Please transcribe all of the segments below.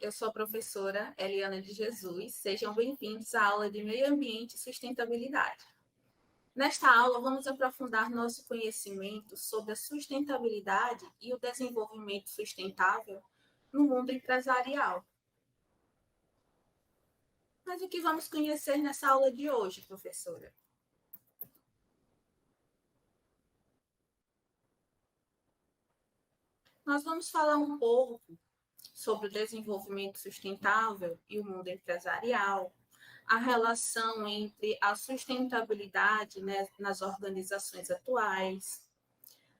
eu sou a professora Eliana de Jesus. Sejam bem-vindos à aula de Meio Ambiente e Sustentabilidade. Nesta aula, vamos aprofundar nosso conhecimento sobre a sustentabilidade e o desenvolvimento sustentável no mundo empresarial. Mas o que vamos conhecer nessa aula de hoje, professora? Nós vamos falar um pouco sobre o desenvolvimento sustentável e o mundo empresarial, a relação entre a sustentabilidade, né, nas organizações atuais.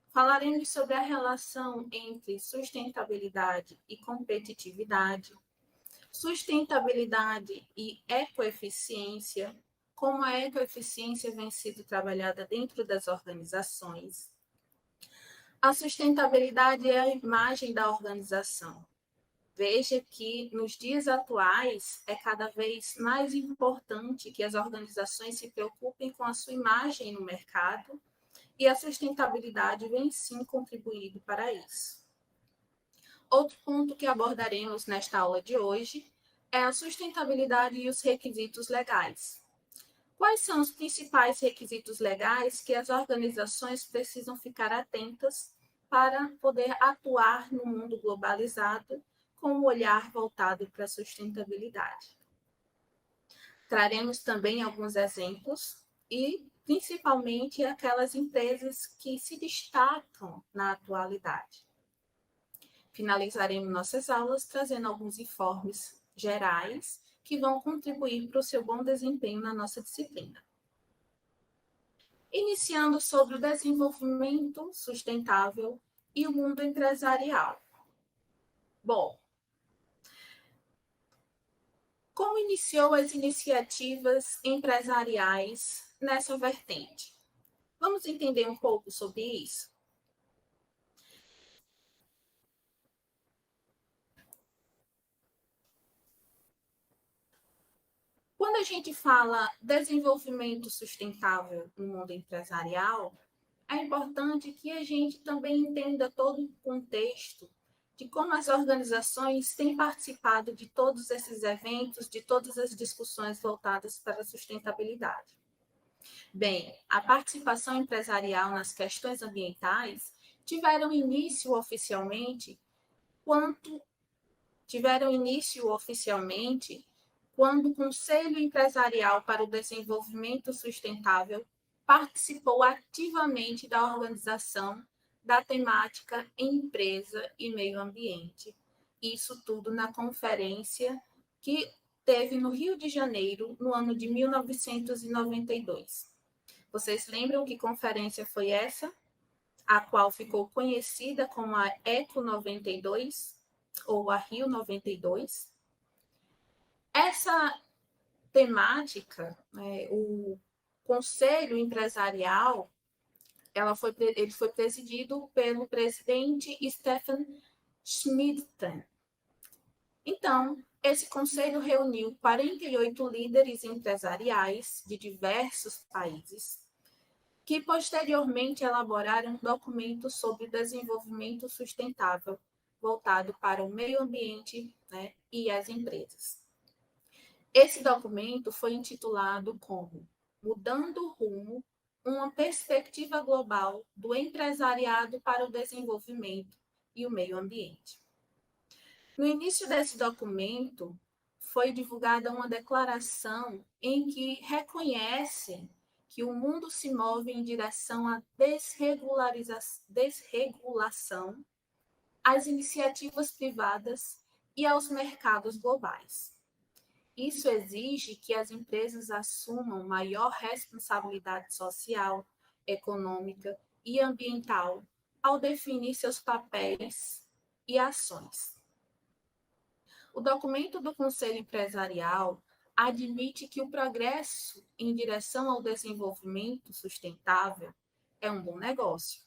Falaremos sobre a relação entre sustentabilidade e competitividade, sustentabilidade e ecoeficiência, como a ecoeficiência vem sendo trabalhada dentro das organizações. A sustentabilidade é a imagem da organização. Veja que nos dias atuais é cada vez mais importante que as organizações se preocupem com a sua imagem no mercado e a sustentabilidade vem sim contribuindo para isso. Outro ponto que abordaremos nesta aula de hoje é a sustentabilidade e os requisitos legais. Quais são os principais requisitos legais que as organizações precisam ficar atentas para poder atuar no mundo globalizado com um olhar voltado para a sustentabilidade? Traremos também alguns exemplos e, principalmente, aquelas empresas que se destacam na atualidade. Finalizaremos nossas aulas trazendo alguns informes gerais que vão contribuir para o seu bom desempenho na nossa disciplina. Iniciando sobre o desenvolvimento sustentável e o mundo empresarial. Bom, como iniciou as iniciativas empresariais nessa vertente? Vamos entender um pouco sobre isso? Quando a gente fala desenvolvimento sustentável no mundo empresarial, é importante que a gente também entenda todo o contexto de como as organizações têm participado de todos esses eventos, de todas as discussões voltadas para a sustentabilidade. Bem, a participação empresarial nas questões ambientais tiveram início oficialmente quando o Conselho Empresarial para o Desenvolvimento Sustentável participou ativamente da organização da temática Empresa e Meio Ambiente. Isso tudo na conferência que teve no Rio de Janeiro, no ano de 1992. Vocês lembram que conferência foi essa? A qual ficou conhecida como a Eco 92 ou a Rio 92. Essa temática, né, o Conselho Empresarial, ele foi presidido pelo presidente Stefan Schmidten. Então, esse conselho reuniu 48 líderes empresariais de diversos países, que posteriormente elaboraram um documento sobre desenvolvimento sustentável, voltado para o meio ambiente, né, e as empresas. Esse documento foi intitulado como Mudando o Rumo, uma perspectiva global do empresariado para o desenvolvimento e o meio ambiente. No início desse documento, foi divulgada uma declaração em que reconhece que o mundo se move em direção à desregulação, às iniciativas privadas e aos mercados globais. Isso exige que as empresas assumam maior responsabilidade social, econômica e ambiental ao definir seus papéis e ações. O documento do Conselho Empresarial admite que o progresso em direção ao desenvolvimento sustentável é um bom negócio,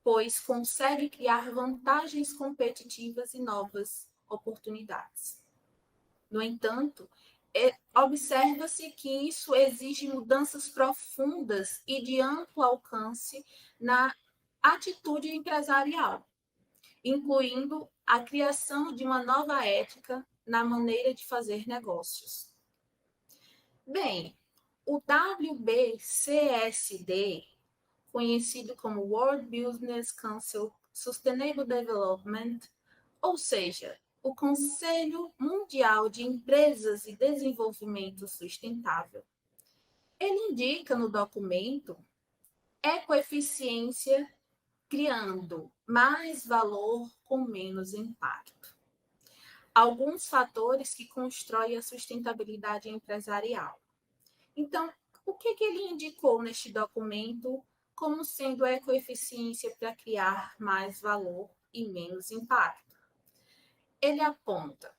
pois consegue criar vantagens competitivas e novas oportunidades. No entanto, observa-se que isso exige mudanças profundas e de amplo alcance na atitude empresarial. incluindo a criação de uma nova ética na maneira de fazer negócios. Bem, o WBCSD, conhecido como World Business Council Sustainable Development, ou seja, o Conselho Mundial de Empresas e Desenvolvimento Sustentável, ele indica no documento ecoeficiência criando mais valor com menos impacto. Alguns fatores que constroem a sustentabilidade empresarial. Então, o que ele indicou neste documento como sendo a ecoeficiência para criar mais valor e menos impacto? Ele aponta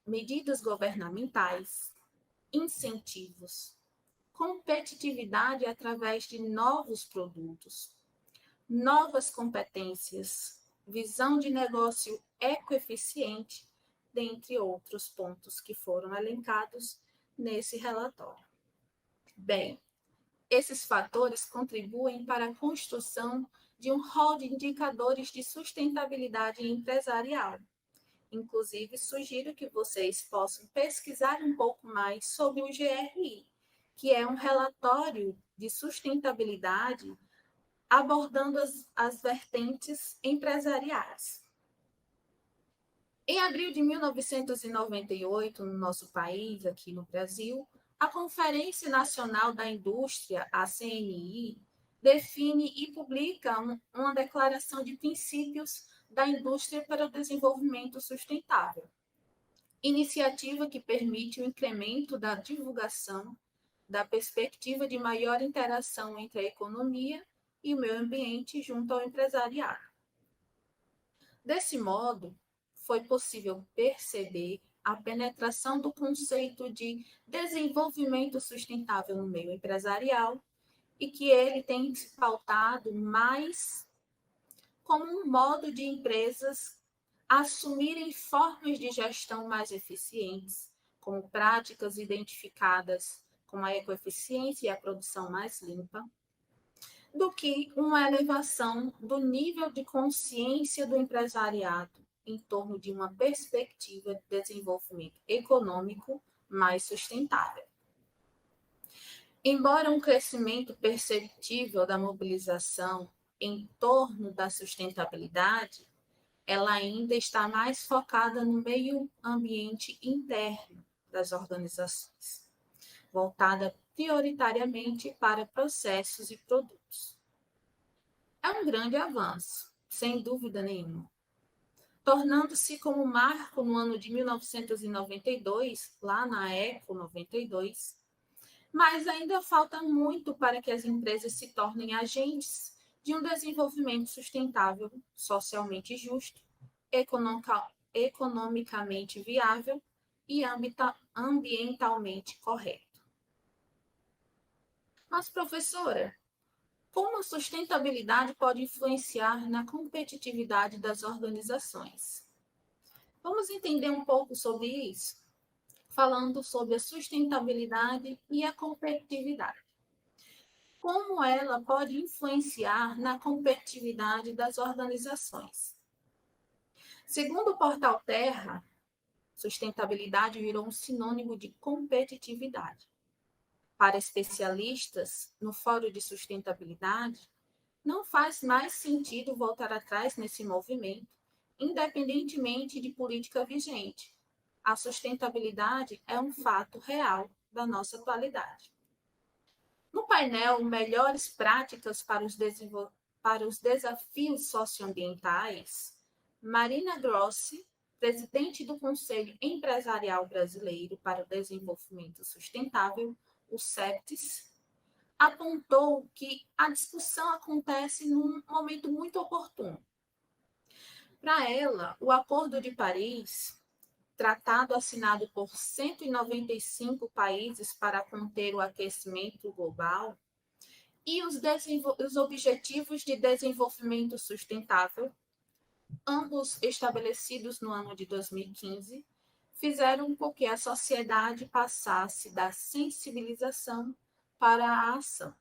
medidas governamentais, incentivos, competitividade através de novos produtos, novas competências, visão de negócio ecoeficiente, dentre outros pontos que foram elencados nesse relatório. Bem, esses fatores contribuem para a construção de um rol de indicadores de sustentabilidade empresarial. Inclusive, sugiro que vocês possam pesquisar um pouco mais sobre o GRI, que é um relatório de sustentabilidade abordando as vertentes empresariais. Em abril de 1998, no nosso país, aqui no Brasil, a Conferência Nacional da Indústria, a CNI, define e publica uma declaração de princípios da indústria para o desenvolvimento sustentável, iniciativa que permite o incremento da divulgação da perspectiva de maior interação entre a economia e o meio ambiente junto ao empresariado. Desse modo, foi possível perceber a penetração do conceito de desenvolvimento sustentável no meio empresarial e que ele tem se pautado mais como um modo de empresas assumirem formas de gestão mais eficientes, como práticas identificadas com a ecoeficiência e a produção mais limpa, do que uma elevação do nível de consciência do empresariado em torno de uma perspectiva de desenvolvimento econômico mais sustentável. Embora um crescimento perceptível da mobilização em torno da sustentabilidade, ela ainda está mais focada no meio ambiente interno das organizações, voltada prioritariamente para processos e produtos. É um grande avanço, sem dúvida nenhuma, tornando-se como marco no ano de 1992, lá na Eco 92, mas ainda falta muito para que as empresas se tornem agentes de um desenvolvimento sustentável, socialmente justo, economicamente viável e ambientalmente correto. Mas, professora, como a sustentabilidade pode influenciar na competitividade das organizações? Vamos entender um pouco sobre isso, falando sobre a sustentabilidade e a competitividade. Como ela pode influenciar na competitividade das organizações? Segundo o portal Terra, sustentabilidade virou um sinônimo de competitividade. Para especialistas no Fórum de Sustentabilidade, não faz mais sentido voltar atrás nesse movimento, independentemente de política vigente. A sustentabilidade é um fato real da nossa atualidade. No painel Melhores Práticas para os Desafios Socioambientais, Marina Grossi, presidente do Conselho Empresarial Brasileiro para o Desenvolvimento Sustentável, o CEPTES, apontou que a discussão acontece num momento muito oportuno. Para ela, o Acordo de Paris, tratado assinado por 195 países para conter o aquecimento global, e os Objetivos de Desenvolvimento Sustentável, ambos estabelecidos no ano de 2015, fizeram com que a sociedade passasse da sensibilização para a ação.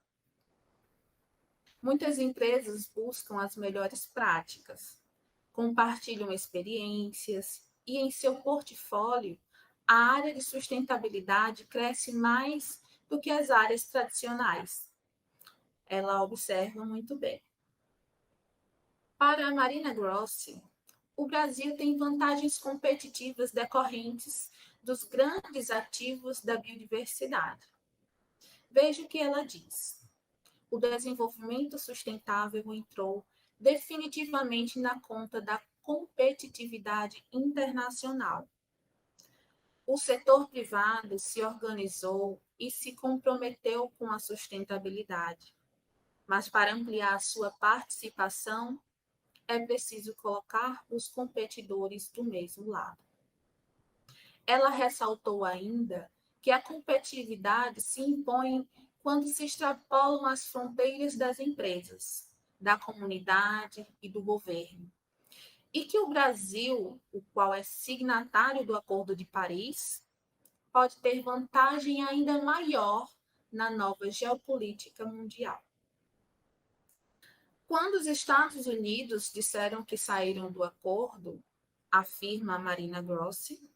Muitas empresas buscam as melhores práticas, compartilham experiências e em seu portfólio a área de sustentabilidade cresce mais do que as áreas tradicionais. Ela observa muito bem. Para a Marina Grossi, o Brasil tem vantagens competitivas decorrentes dos grandes ativos da biodiversidade. Veja o que ela diz. O desenvolvimento sustentável entrou definitivamente na conta da competitividade internacional. O setor privado se organizou e se comprometeu com a sustentabilidade, mas para ampliar sua participação, é preciso colocar os competidores do mesmo lado. Ela ressaltou ainda que a competitividade se impõe quando se extrapolam as fronteiras das empresas, da comunidade e do governo, e que o Brasil, o qual é signatário do Acordo de Paris, pode ter vantagem ainda maior na nova geopolítica mundial. Quando os Estados Unidos disseram que saíram do acordo, afirma Marina Grossi,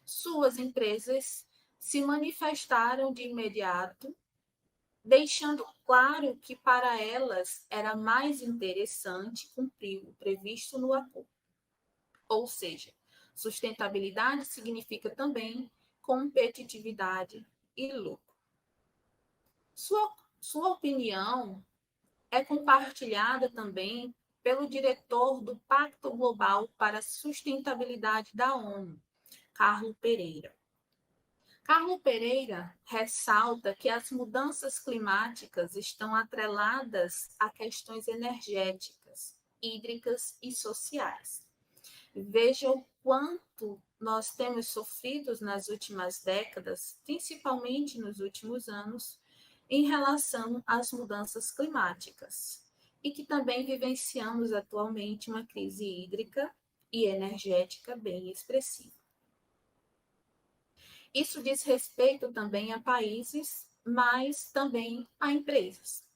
suas empresas se manifestaram de imediato, deixando claro que para elas era mais interessante cumprir o previsto no acordo. Ou seja, sustentabilidade significa também competitividade e lucro. Sua opinião é compartilhada também pelo diretor do Pacto Global para a Sustentabilidade da ONU, Carlo Pereira. Carlo Pereira ressalta que as mudanças climáticas estão atreladas a questões energéticas, hídricas e sociais. Veja o quanto nós temos sofrido nas últimas décadas, principalmente nos últimos anos, em relação às mudanças climáticas, e que também vivenciamos atualmente uma crise hídrica e energética bem expressiva. Isso diz respeito também a países, mas também a empresas.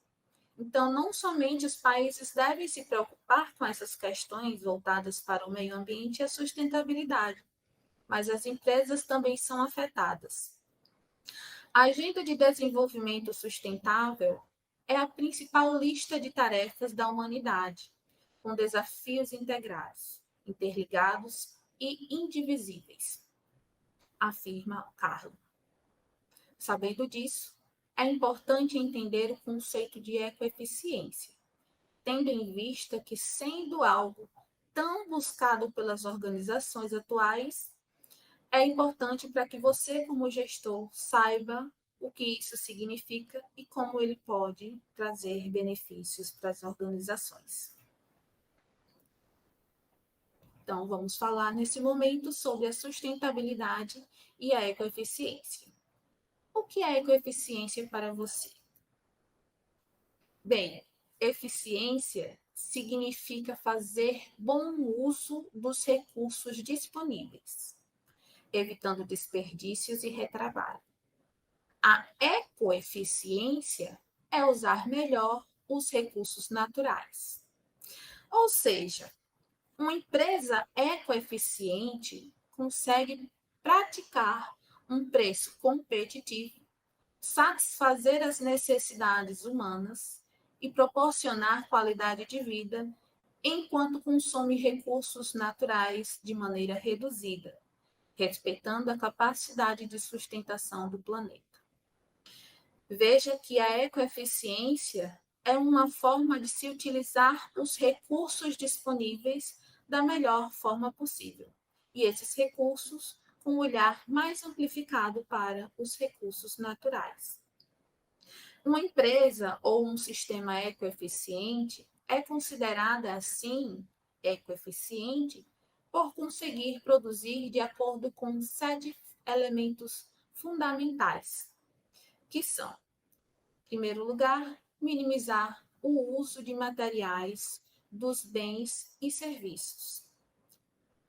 Então, não somente os países devem se preocupar com essas questões voltadas para o meio ambiente e a sustentabilidade, mas as empresas também são afetadas. A Agenda de Desenvolvimento Sustentável é a principal lista de tarefas da humanidade, com desafios integrados, interligados e indivisíveis, afirma Carlo. Sabendo disso, é importante entender o conceito de ecoeficiência, tendo em vista que, sendo algo tão buscado pelas organizações atuais, é importante para que você, como gestor, saiba o que isso significa e como ele pode trazer benefícios para as organizações. Então, vamos falar nesse momento sobre a sustentabilidade e a ecoeficiência. O que é ecoeficiência para você? Bem, eficiência significa fazer bom uso dos recursos disponíveis, evitando desperdícios e retrabalho. A ecoeficiência é usar melhor os recursos naturais. Ou seja, uma empresa ecoeficiente consegue praticar um preço competitivo, satisfazer as necessidades humanas e proporcionar qualidade de vida, enquanto consome recursos naturais de maneira reduzida, respeitando a capacidade de sustentação do planeta. Veja que a ecoeficiência é uma forma de se utilizar os recursos disponíveis da melhor forma possível, e esses recursos com um olhar mais amplificado para os recursos naturais. Uma empresa ou um sistema ecoeficiente é considerada, assim, ecoeficiente por conseguir produzir de acordo com 7 elementos fundamentais, que são, em primeiro lugar, minimizar o uso de materiais, dos bens e serviços.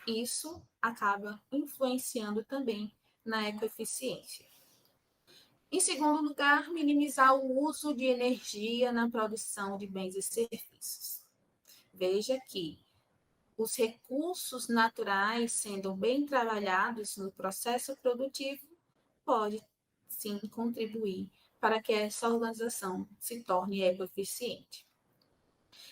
Isso acaba influenciando também na ecoeficiência. Em segundo lugar, minimizar o uso de energia na produção de bens e serviços. Veja que os recursos naturais sendo bem trabalhados no processo produtivo, pode sim contribuir para que essa organização se torne ecoeficiente.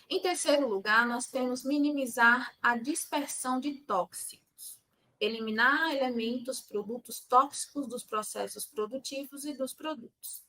Em terceiro lugar, nós temos minimizar a dispersão de tóxicos, eliminar elementos, produtos tóxicos dos processos produtivos e dos produtos.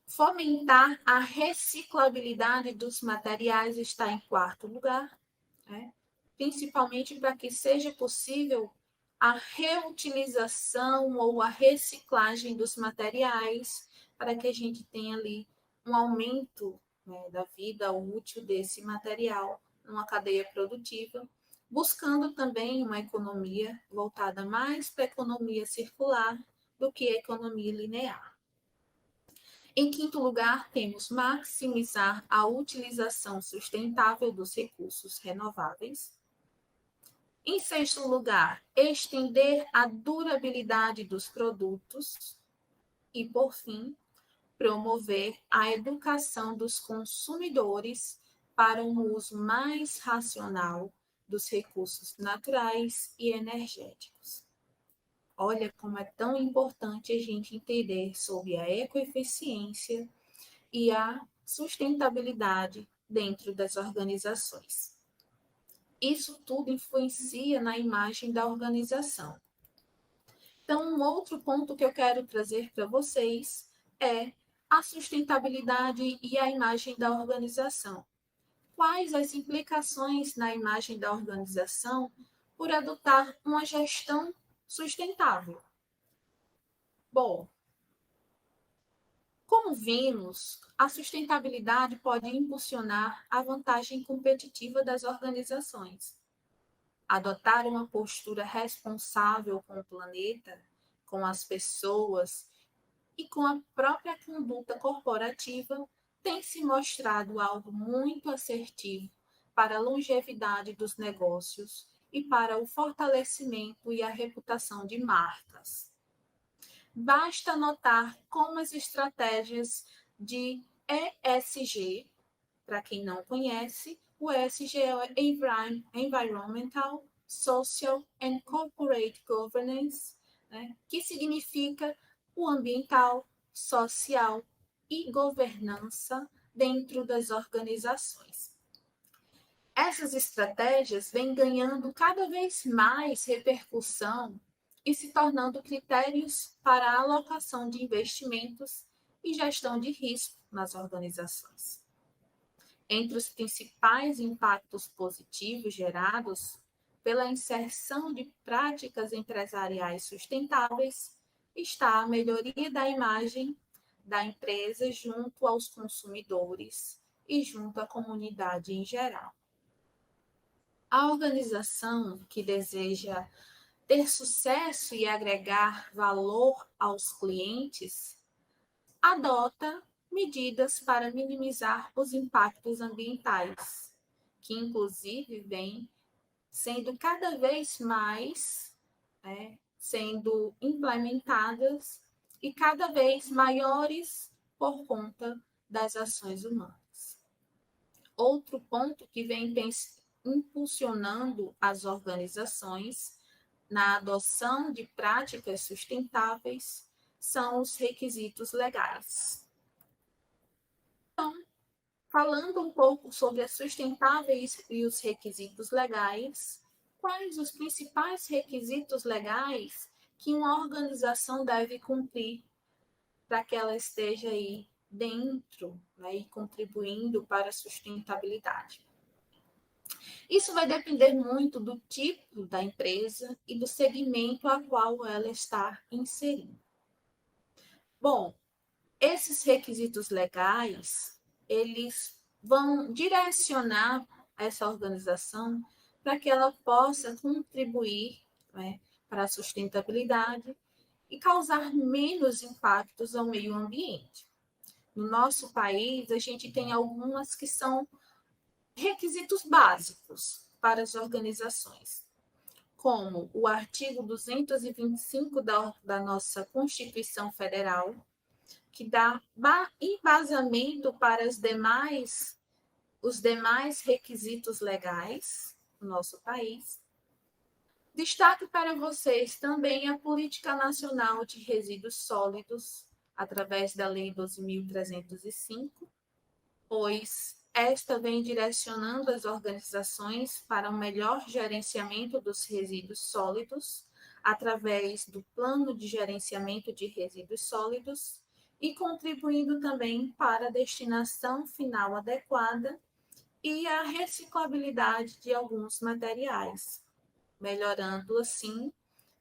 Fomentar a reciclabilidade dos materiais está em quarto lugar, né? Principalmente para que seja possível a reutilização ou a reciclagem dos materiais, para que a gente tenha ali um aumento, né, da vida útil desse material numa cadeia produtiva, buscando também uma economia voltada mais para a economia circular do que a economia linear. Em quinto lugar, temos maximizar a utilização sustentável dos recursos renováveis. Em sexto lugar, estender a durabilidade dos produtos. E, por fim, promover a educação dos consumidores para um uso mais racional dos recursos naturais e energéticos. Olha como é tão importante a gente entender sobre a ecoeficiência e a sustentabilidade dentro das organizações. Isso tudo influencia na imagem da organização. Então, um outro ponto que eu quero trazer para vocês é a sustentabilidade e a imagem da organização. Quais as implicações na imagem da organização por adotar uma gestão sustentável? Bom, como vimos, a sustentabilidade pode impulsionar a vantagem competitiva das organizações. Adotar uma postura responsável com o planeta, com as pessoas e com a própria conduta corporativa tem se mostrado algo muito assertivo para a longevidade dos negócios e para o fortalecimento e a reputação de marcas. Basta notar como as estratégias de ESG, para quem não conhece, o ESG é o Environmental, Social and Corporate Governance, né, que significa o ambiental, social e governança dentro das organizações. Essas estratégias vêm ganhando cada vez mais repercussão e se tornando critérios para a alocação de investimentos e gestão de risco nas organizações. Entre os principais impactos positivos gerados pela inserção de práticas empresariais sustentáveis está a melhoria da imagem da empresa junto aos consumidores e junto à comunidade em geral. A organização que deseja ter sucesso e agregar valor aos clientes adota medidas para minimizar os impactos ambientais, que inclusive vêm sendo cada vez mais sendo implementadas e cada vez maiores por conta das ações humanas. Outro ponto que vem impulsionando as organizações na adoção de práticas sustentáveis são os requisitos legais. Então, falando um pouco sobre as sustentáveis e os requisitos legais, quais os principais requisitos legais que uma organização deve cumprir para que ela esteja aí dentro, né, e contribuindo para a sustentabilidade? Isso vai depender muito do tipo da empresa e do segmento a qual ela está inserida. Bom, esses requisitos legais, eles vão direcionar essa organização para que ela possa contribuir, né, para a sustentabilidade e causar menos impactos ao meio ambiente. No nosso país, a gente tem algumas que são requisitos básicos para as organizações, como o artigo 225 da nossa Constituição Federal, que dá embasamento para os os demais requisitos legais no nosso país. Destaque para vocês também a Política Nacional de Resíduos Sólidos, através da Lei 12.305, pois esta vem direcionando as organizações para um melhor gerenciamento dos resíduos sólidos, através do Plano de Gerenciamento de Resíduos Sólidos, e contribuindo também para a destinação final adequada e a reciclabilidade de alguns materiais, melhorando assim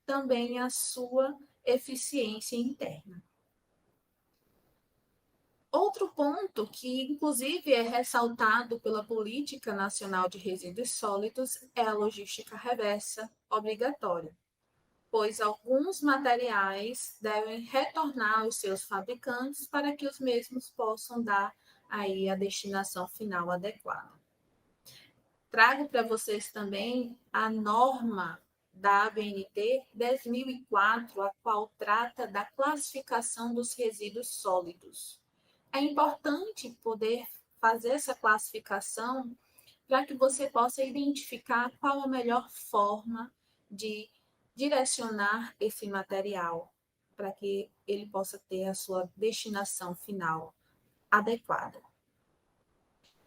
também a sua eficiência interna. Outro ponto que, inclusive, é ressaltado pela Política Nacional de Resíduos Sólidos é a logística reversa obrigatória, pois alguns materiais devem retornar aos seus fabricantes para que os mesmos possam dar aí a destinação final adequada. Trago para vocês também a norma da ABNT 10.004, a qual trata da classificação dos resíduos sólidos. É importante poder fazer essa classificação para que você possa identificar qual a melhor forma de direcionar esse material, para que ele possa ter a sua destinação final adequada.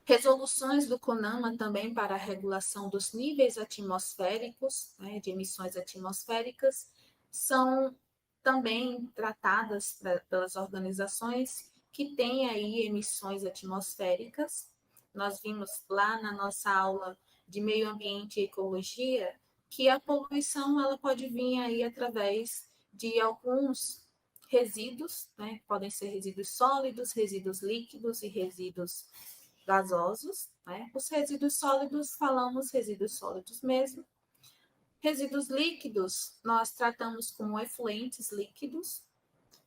Resoluções do CONAMA também para a regulação dos níveis atmosféricos, né, de emissões atmosféricas, são também tratadas pelas organizações que têm aí emissões atmosféricas. Nós vimos lá na nossa aula de meio ambiente e ecologia que a poluição ela pode vir aí através de alguns resíduos, né? Podem ser resíduos sólidos, resíduos líquidos e resíduos gasosos, né? Os resíduos sólidos, falamos resíduos sólidos mesmo. Resíduos líquidos, nós tratamos como efluentes líquidos.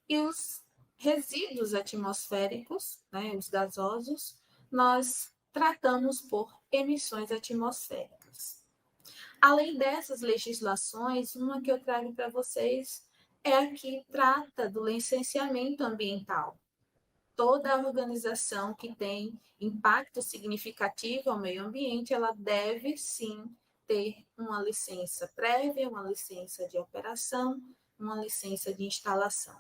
E os resíduos atmosféricos, né, os gasosos, nós tratamos por emissões atmosféricas. Além dessas legislações, uma que eu trago para vocês é a que trata do licenciamento ambiental. Toda organização que tem impacto significativo ao meio ambiente, ela deve sim ter uma licença prévia, uma licença de operação, uma licença de instalação,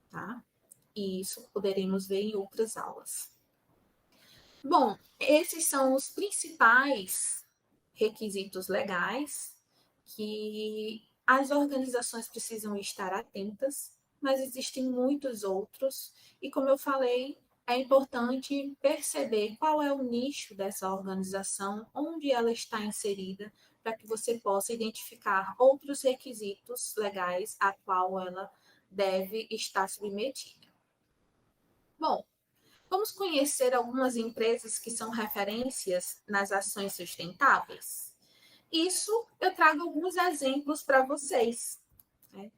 tá? E isso poderemos ver em outras aulas. Bom, esses são os principais requisitos legais que as organizações precisam estar atentas, mas existem muitos outros, e como eu falei, é importante perceber qual é o nicho dessa organização, onde ela está inserida, para que você possa identificar outros requisitos legais a qual ela deve estar submetida. Bom, vamos conhecer algumas empresas que são referências nas ações sustentáveis? Isso eu trago alguns exemplos para vocês, né?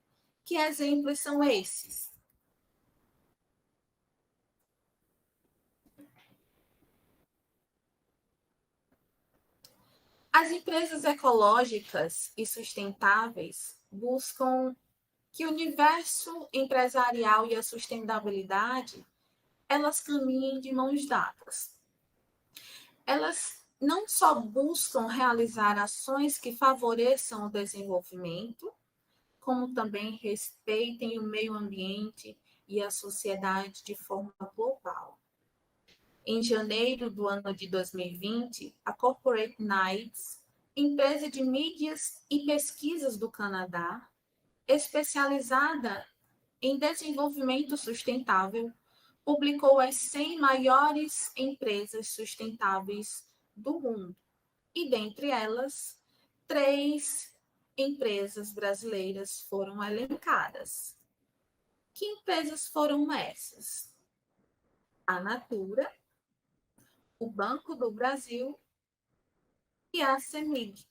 Que exemplos são esses? As empresas ecológicas e sustentáveis buscam que o universo empresarial e a sustentabilidade elas caminhem de mãos dadas. Elas não só buscam realizar ações que favoreçam o desenvolvimento, como também respeitem o meio ambiente e a sociedade de forma global. Em janeiro do ano de 2020, a Corporate Knights, empresa de mídias e pesquisas do Canadá, especializada em desenvolvimento sustentável, publicou as 100 maiores empresas sustentáveis do mundo. E dentre elas, 3 empresas brasileiras foram elencadas. Que empresas foram essas? A Natura, o Banco do Brasil e a CEMIG.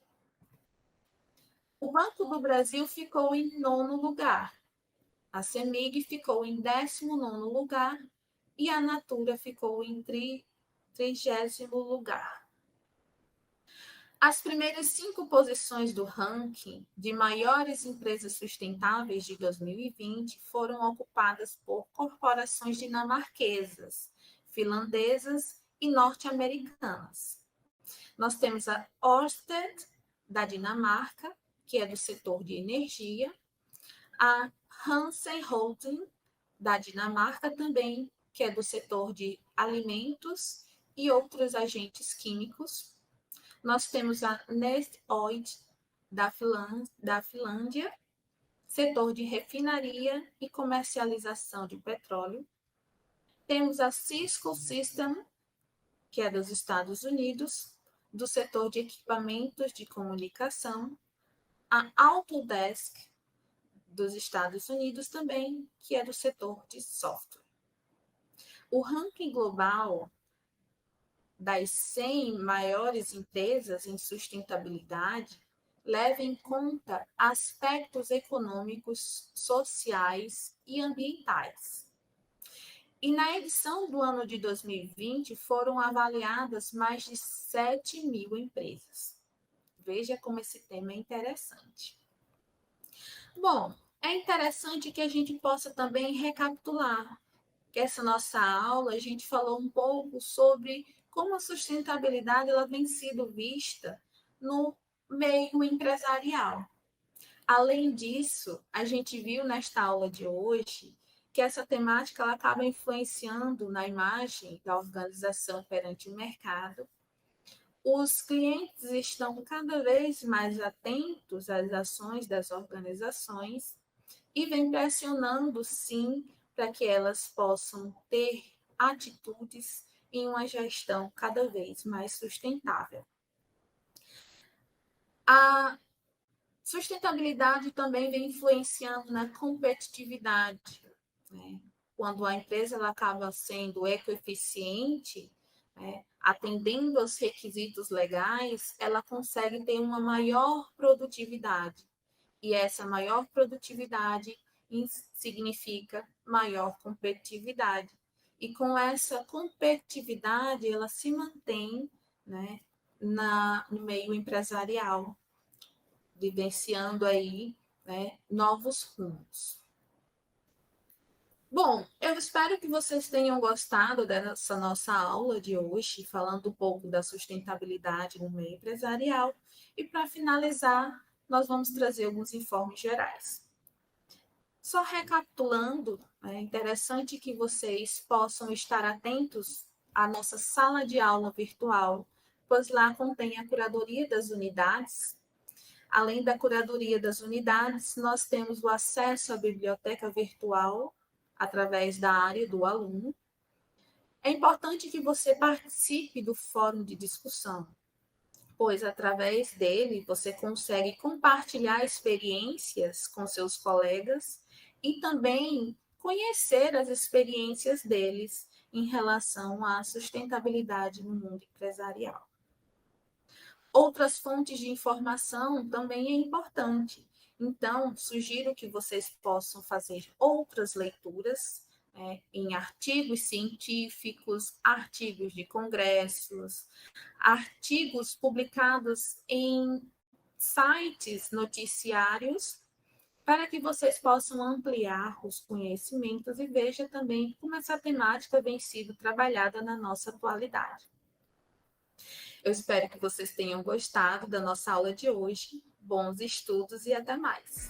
O Banco do Brasil ficou em 9º lugar, a CEMIG ficou em 19º lugar e a Natura ficou em 30º lugar. As primeiras 5 posições do ranking de maiores empresas sustentáveis de 2020 foram ocupadas por corporações dinamarquesas, finlandesas e norte-americanas. Nós temos a Ørsted, da Dinamarca, que é do setor de energia, a Hansen Holding, da Dinamarca também, que é do setor de alimentos e outros agentes químicos. Nós temos a Neste Oil, da Finlândia, setor de refinaria e comercialização de petróleo. Temos a Cisco System, que é dos Estados Unidos, do setor de equipamentos de comunicação. A Autodesk, dos Estados Unidos também, que é do setor de software. O ranking global das 100 maiores empresas em sustentabilidade leva em conta aspectos econômicos, sociais e ambientais. E na edição do ano de 2020 foram avaliadas mais de 7 mil empresas. Veja como esse tema é interessante. Bom, é interessante que a gente possa também recapitular que essa nossa aula a gente falou um pouco sobre como a sustentabilidade ela vem sido vista no meio empresarial. Além disso, a gente viu nesta aula de hoje que essa temática ela acaba influenciando na imagem da organização perante o mercado. Os clientes estão cada vez mais atentos às ações das organizações e vem pressionando, sim, para que elas possam ter atitudes em uma gestão cada vez mais sustentável. A sustentabilidade também vem influenciando na competitividade, né? Quando a empresa ela acaba sendo ecoeficiente, né, atendendo aos requisitos legais, ela consegue ter uma maior produtividade. E essa maior produtividade significa maior competitividade. E com essa competitividade, ela se mantém, né, no meio empresarial, vivenciando aí, né, novos rumos. Bom, eu espero que vocês tenham gostado dessa nossa aula de hoje, falando um pouco da sustentabilidade no meio empresarial. E para finalizar, nós vamos trazer alguns informes gerais. Só recapitulando, é interessante que vocês possam estar atentos à nossa sala de aula virtual, pois lá contém a curadoria das unidades. Além da curadoria das unidades, nós temos o acesso à biblioteca virtual através da área do aluno. É importante que você participe do fórum de discussão, pois através dele você consegue compartilhar experiências com seus colegas e também conhecer as experiências deles em relação à sustentabilidade no mundo empresarial. Outras fontes de informação também é importante. Então, sugiro que vocês possam fazer outras leituras, né, em artigos científicos, artigos de congressos, artigos publicados em sites noticiários, para que vocês possam ampliar os conhecimentos e veja também como essa temática vem sido trabalhada na nossa atualidade. Eu espero que vocês tenham gostado da nossa aula de hoje. Bons estudos e até mais!